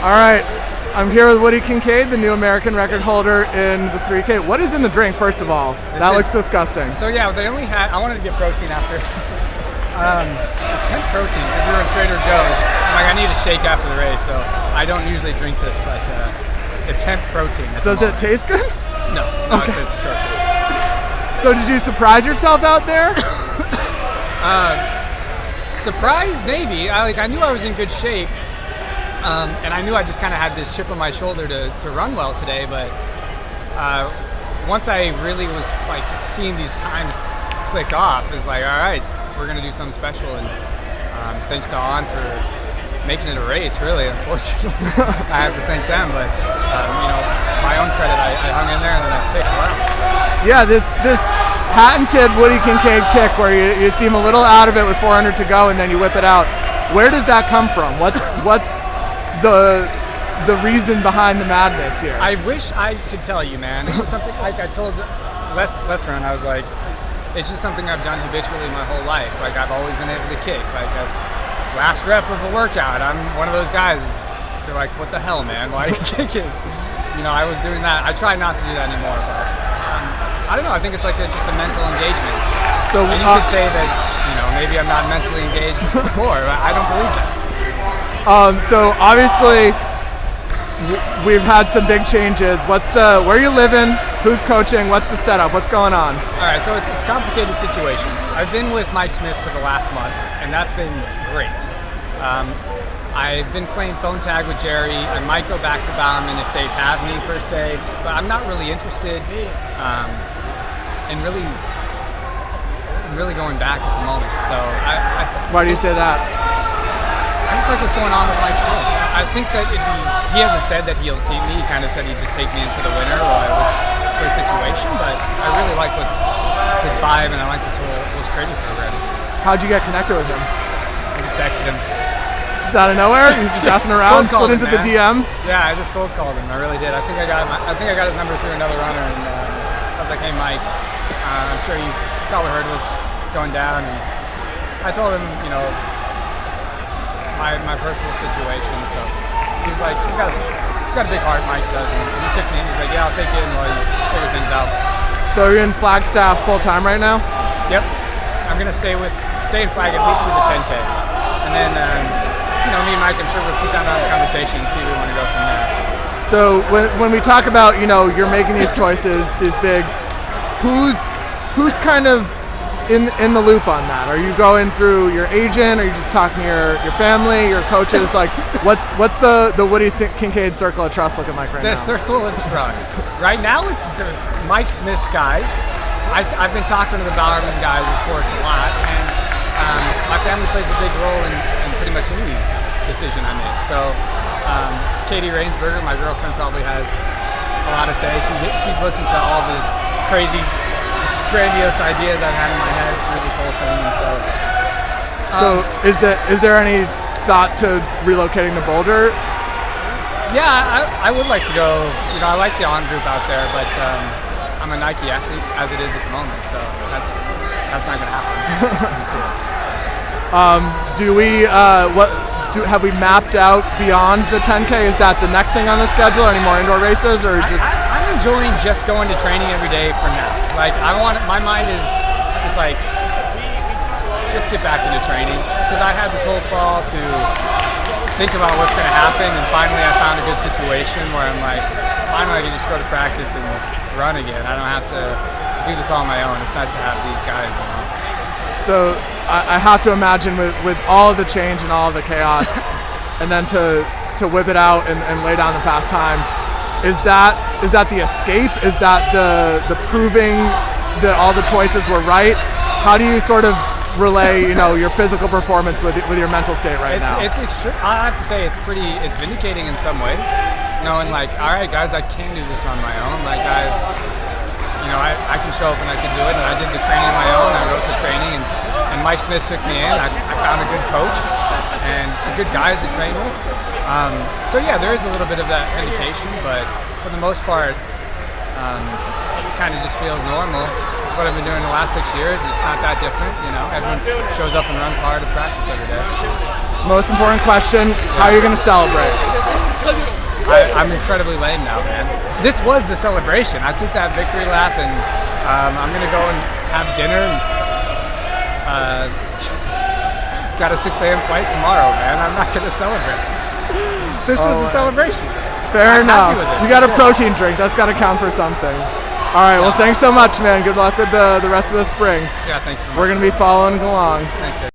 All right, I'm here with Woody Kincaid, the new American record holder in the 3K. What is in the drink, first of all? That looks disgusting. So yeah, they only had, I wanted to get protein after. It's hemp protein because we were in Trader Joe's. I'm like, I need a shake after the race, so I don't usually drink this, but it's hemp protein. Does it taste good? No, okay. It tastes atrocious. So did you surprise yourself out there? Surprise, maybe. I knew I was in good shape. And I knew I just kind of had this chip on my shoulder to run well today, but once I really was like seeing these times click off, it's like, all right, we're gonna do something special. And thanks to On for making it a race. Really, unfortunately, I have to thank them. But my own credit, I hung in there and then I kicked around. So. Yeah, this patented Woody Kincaid kick where you seem a little out of it with 400 to go and then you whip it out. Where does that come from? What's the reason behind the madness here? I wish I could tell you, man. It's just something like I told Let's Run. I was like, it's just something I've done habitually my whole life. Like I've always been able to kick. Like last rep of a workout, I'm one of those guys. They're like, what the hell, man? Why are you kicking? I was doing that. I try not to do that anymore, but I don't know. I think it's like just a mental engagement. So and you could say that maybe I'm not mentally engaged before. I don't believe that. So obviously we've had some big changes. Where are you living? Who's coaching? What's the setup? What's going on? All right, so it's a complicated situation. I've been with Mike Smith for the last month, and that's been great. I've been playing phone tag with Jerry. I might go back to Bowerman if they'd have me per se, but I'm not really interested in really going back at the moment. So why do you say that? I just like what's going on with Mike Smith. I think that he hasn't said that he'll keep me. He kind of said he'd just take me in for the winner for a situation, but I really like his vibe, and I like this whole training program. How'd you get connected with him? I just texted him. Just out of nowhere? You just asking around, slid into the DMs? Yeah, I just cold called him. I really did. I think I got his number through another runner, and I was like, hey Mike, I'm sure you probably heard what's going down, and I told him, my personal situation. So he's like, he's got a big heart, Mike does. And he took me in. He's like, yeah, I'll take you in while you figure things out. So you're in Flagstaff full time right now? Yep. I'm gonna stay in Flag at least through the 10K, and then me and Mike, I'm sure we'll sit down and have a conversation and see where we want to go from there. So when we talk about you're making these choices, these big, who's kind of in the loop on that? Are you going through your agent? Are you just talking to your family, your coaches? Like, what's the Woody Kincaid circle of trust looking like right now? The circle of trust. Right now, it's the Mike Smith's guys. I've been talking to the Bowerman guys, of course, a lot, and my family plays a big role in pretty much any decision I make. So, Katie Rainsberger, my girlfriend, probably has a lot to say. She's listened to all the crazy, grandiose ideas I've had in my head through this whole thing, and so is there any thought to relocating to Boulder? Yeah, I would like to go. I like the On group out there, but I'm a Nike athlete as it is at the moment, so that's not going to happen. Have we mapped out beyond the 10K? Is that the next thing on the schedule? Any more indoor races, or just? I'm enjoying just going to training every day for now. Like my mind is just get back into training, because I had this whole fall to think about what's going to happen, and finally I found a good situation where I'm like, finally I can just go to practice and run again. I don't have to do this all on my own. It's nice to have these guys. So I have to imagine with all of the change and all of the chaos, and then to whip it out and lay down the fast time, is that the escape? Is that the proving that all the choices were right? How do you sort of relay your physical performance with your mental state right now? It's extreme. I have to say it's vindicating in some ways, knowing like, all right guys, I can do this on my own. Like I can show up and I can do it, and I did the training on my own. I wrote the training, and Mike Smith took me in. I found a good coach and good guys to train with. So yeah, there is a little bit of that vindication, but for the most part, it kind of just feels normal. It's what I've been doing the last 6 years. It's not that different, Everyone shows up and runs hard at practice every day. Most important question: how are you going to celebrate? I'm incredibly lame now, man. This was the celebration. I took that victory lap, and I'm gonna go and have dinner. And, got a 6 a.m. flight tomorrow, man. I'm not gonna celebrate. This was the celebration. Fair I'm enough. happy with it. You got a protein drink. That's got to count for something. All right. Well, thanks so much, man. Good luck with the rest of the spring. Yeah, thanks so much. We're gonna be following along. Thanks, Dave.